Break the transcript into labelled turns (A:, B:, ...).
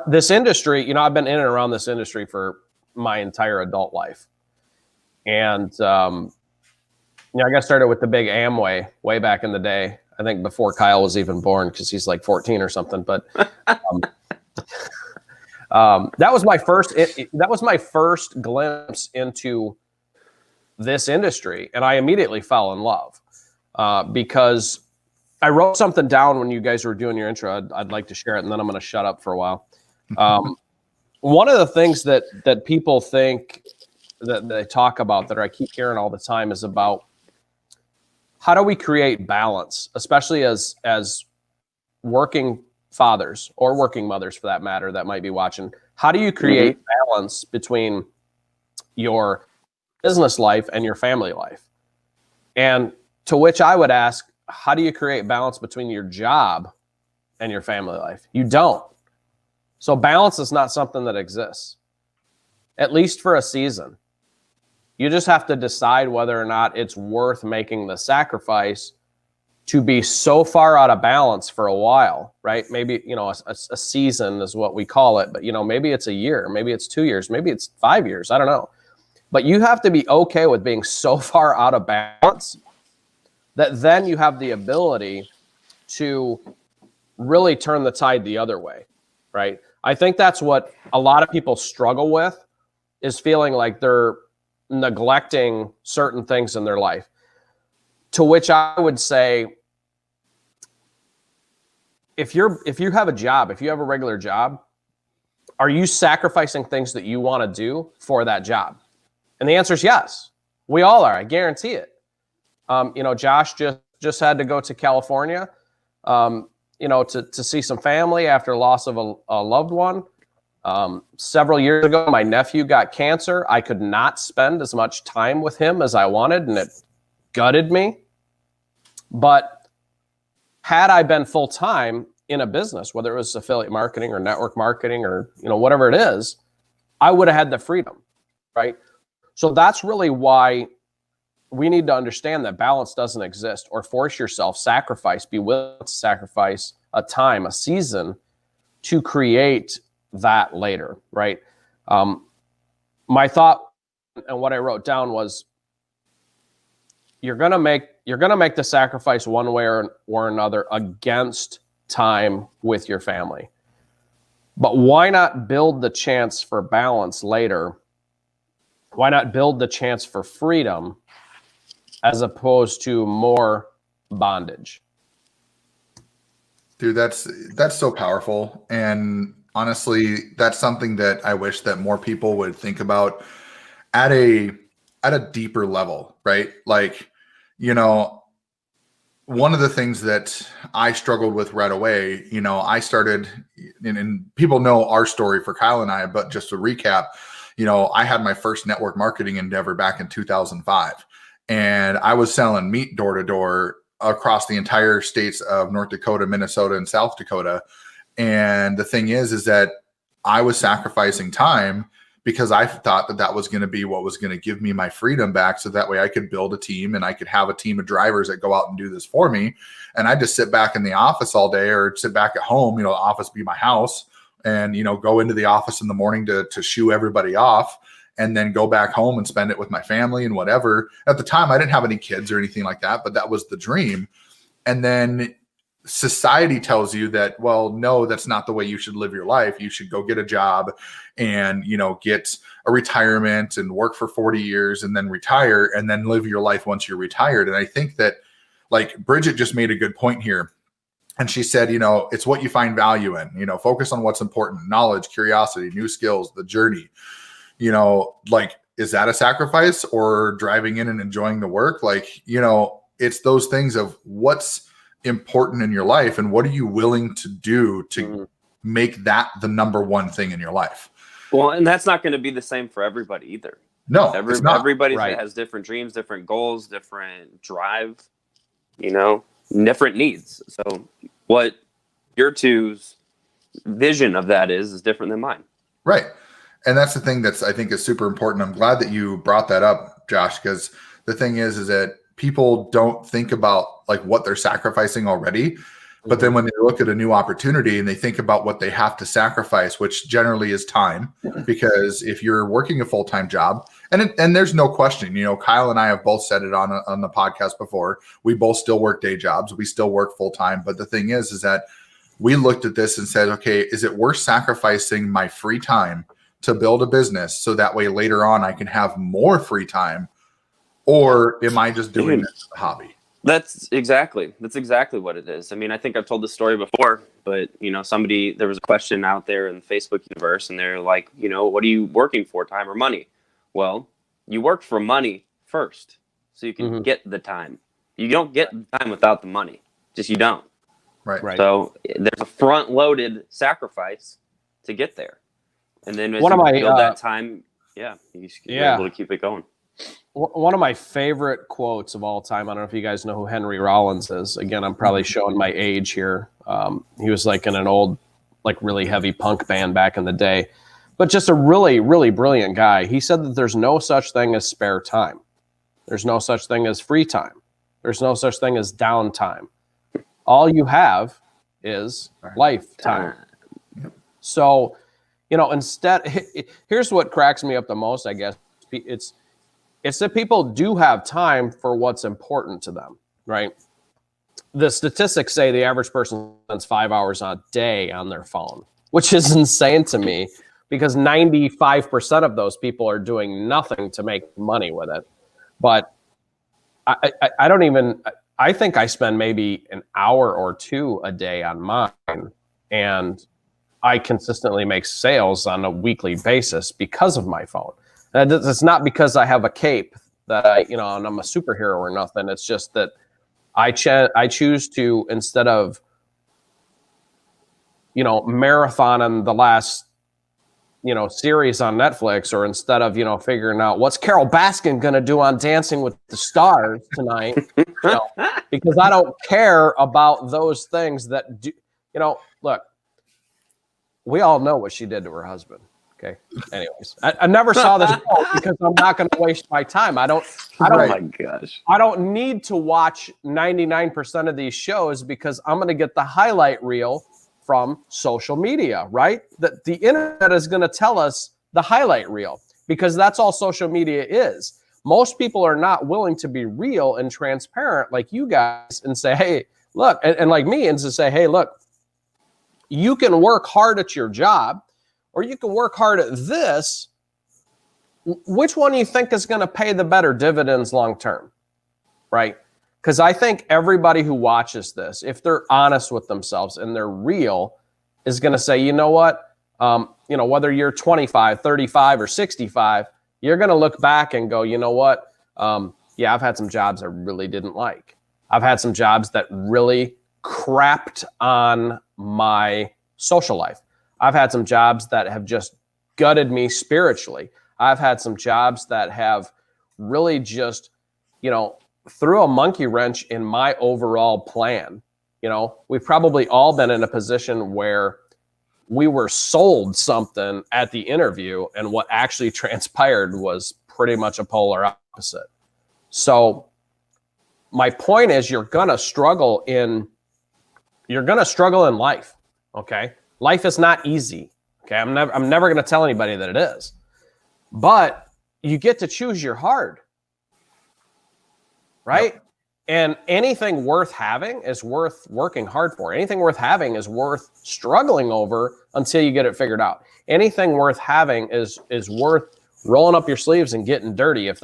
A: This industry, I've been in and around this industry for my entire adult life. And, I got started with the big Amway way back in the day. I think before Kyle was even born, because he's like 14 or something. But that was my first glimpse into this industry, and I immediately fell in love because I wrote something down when you guys were doing your intro. I'd like to share it, and then I'm going to shut up for a while. One of the things that people think that they talk about, that I keep hearing all the time, is about how do we create balance, especially as working fathers or working mothers, for that matter, that might be watching. How do you create balance between your business life and your family life? And to which I would ask, how do you create balance between your job and your family life? You don't. So balance is not something that exists, at least for a season. You just have to decide whether or not it's worth making the sacrifice to be so far out of balance for a while, right? Maybe, a season is what we call it, but, maybe it's a year, maybe it's 2 years, maybe it's 5 years. I don't know. But you have to be okay with being so far out of balance that then you have the ability to really turn the tide the other way, right? I think that's what a lot of people struggle with, is feeling like they're neglecting certain things in their life. To which I would say, if you have a job, if you have a regular job, are you sacrificing things that you want to do for that job? And the answer is yes. We all are. I guarantee it. Josh just had to go to California, to see some family after loss of a loved one. Several years ago, my nephew got cancer. I could not spend as much time with him as I wanted, and it gutted me. But had I been full-time in a business, whether it was affiliate marketing or network marketing or, whatever it is, I would have had the freedom, right? So that's really why we need to understand that balance doesn't exist, or force yourself, be willing to sacrifice a time, a season, to create that later, right? My thought and what I wrote down was, you're gonna make the sacrifice one way or another against time with your family. But why not build the chance for balance later? Why not build the chance for freedom as opposed to more bondage?
B: Dude, that's so powerful. And honestly, that's something that I wish that more people would think about at a deeper level, right? Like, one of the things that I struggled with right away, I started, and people know our story for Kyle and I, but just to recap, I had my first network marketing endeavor back in 2005, and I was selling meat door to door across the entire states of North Dakota, Minnesota, and South Dakota. And the thing is that I was sacrificing time because I thought that was going to be what was going to give me my freedom back. So that way I could build a team and I could have a team of drivers that go out and do this for me. And I just sit back in the office all day, or sit back at home, the office be my house, and, go into the office in the morning to shoo everybody off, and then go back home and spend it with my family and whatever. At the time, I didn't have any kids or anything like that, but that was the dream. And then society tells you that, well, no, that's not the way you should live your life. You should go get a job and, get a retirement and work for 40 years and then retire and then live your life once you're retired. And I think that, like, Bridget just made a good point here. And she said, it's what you find value in, focus on what's important: knowledge, curiosity, new skills, the journey. Like, is that a sacrifice, or driving in and enjoying the work? Like, it's those things of what's important in your life and what are you willing to do to make that the number one thing in your life.
C: Well, and that's not going to be the same for everybody either.
B: No, it's not.
C: Everybody
A: Right.
C: has different dreams, different goals, different drive, different needs. So what your two's vision of that is different than mine.
B: Right. And that's the thing that's, I think, is super important. I'm glad that you brought that up, Josh, because the thing is that people don't think about like what they're sacrificing already. But then when they look at a new opportunity and they think about what they have to sacrifice, which generally is time, because if you're working a full-time job, and there's no question, Kyle and I have both said it on the podcast before, we both still work day jobs, we still work full-time. But the thing is that we looked at this and said, okay, is it worth sacrificing my free time to build a business so that way later on I can have more free time, or am I just doing this as a hobby?
C: That's exactly what it is. I mean, I think I've told this story before, but there was a question out there in the Facebook universe, and they're like, what are you working for, time or money? Well, you work for money first, so you can get the time. You don't get the time without the money. You don't.
B: Right.
C: So there's a front-loaded sacrifice to get there, and then as you build that time, you're able to keep it going.
A: One of my favorite quotes of all time, I don't know if you guys know who Henry Rollins is. Again, I'm probably showing my age here. He was like in an old, like really heavy punk band back in the day, but just a really, really brilliant guy. He said that there's no such thing as spare time. There's no such thing as free time. There's no such thing as downtime. All you have is lifetime. So, instead, here's what cracks me up the most, I guess. It's that people do have time for what's important to them, right? The statistics say the average person spends 5 hours a day on their phone, which is insane to me because 95% of those people are doing nothing to make money with it. But I think I spend maybe an hour or two a day on mine, and I consistently make sales on a weekly basis because of my phone. And it's not because I have a cape that and I'm a superhero or nothing. It's just that I choose to, instead of, marathoning the last, series on Netflix, or instead of, figuring out what's Carol Baskin going to do on Dancing with the Stars tonight, because I don't care about those things that do, look, we all know what she did to her husband. Okay. Anyways, I never saw this because I'm not going to waste my time. I don't.
C: Oh my gosh.
A: I don't need to watch 99% of these shows because I'm going to get the highlight reel from social media, right? That the internet is going to tell us the highlight reel because that's all social media is. Most people are not willing to be real and transparent like you guys and say, hey, look, and like me, and to say, hey, look, you can work hard at your job, or you can work hard at this. Which one do you think is going to pay the better dividends long term, right? Because I think everybody who watches this, if they're honest with themselves and they're real, is going to say, you know what, whether you're 25, 35, or 65, you're going to look back and go, you know what, I've had some jobs I really didn't like. I've had some jobs that really crapped on my social life. I've had some jobs that have just gutted me spiritually. I've had some jobs that have really just, threw a monkey wrench in my overall plan. We've probably all been in a position where we were sold something at the interview, and what actually transpired was pretty much a polar opposite. So my point is, you're going to struggle in life. Okay. Life is not easy. Okay. I'm never going to tell anybody that it is, but you get to choose your hard, right? Yep. And anything worth having is worth working hard for. Anything worth having is worth struggling over until you get it figured out. Anything worth having is worth rolling up your sleeves and getting dirty if